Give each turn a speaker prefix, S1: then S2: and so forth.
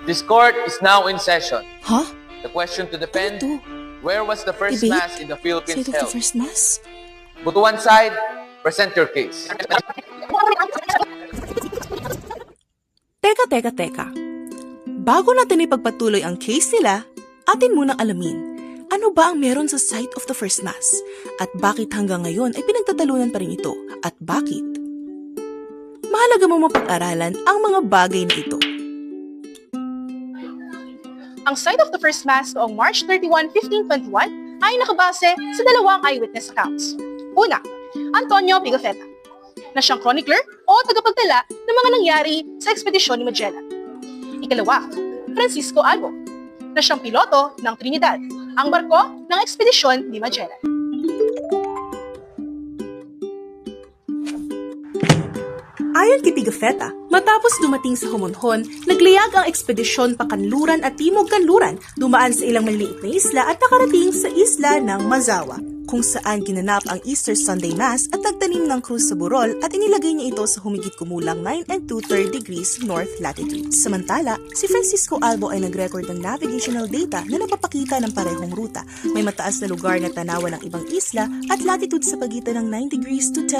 S1: This court is now in session.
S2: Ha?
S1: The question to defend,
S2: Ano to?
S1: where was the first
S2: Debate?
S1: mass in the Philippines
S2: Side of the
S1: held?
S2: first mass?
S1: Butuan side, present your case.
S2: Teka. Bago natin ipagpatuloy ang case nila, atin munang alamin, ano ba ang meron sa site of the first mass? At bakit hanggang ngayon ay pinagtatalunan pa rin ito? At bakit? Mahalaga mo mapag-aralan ang mga bagay na ito.
S3: Ang site of the first mass noong March 31, 1521 ay nakabase sa dalawang eyewitness accounts. Una, Antonio Pigafetta, na siyang chronicler o tagapagtala ng mga nangyari sa ekspedisyon ni Magellan. Ikalawa, Francisco Albo, na siyang piloto ng Trinidad, ang barko ng ekspedisyon ni Magellan.
S2: Ayon kay Pigafetta, matapos dumating sa Homonhon, naglayag ang ekspedisyon pa Kanluran at Timog Kanluran, dumaan sa ilang maliliit na isla at nakarating sa isla ng Mazawa, kung saan ginanap ang Easter Sunday Mass at nagtanim ng krus sa burol at inilagay niya ito sa humigit kumulang 9 2/3 degrees north latitude. Samantala, si Francisco Albo ay nag-record ng navigational data na nagpapakita ng parehong ruta. May mataas na lugar na tanawan ng ibang isla at latitude sa pagitan ng 9 degrees to 10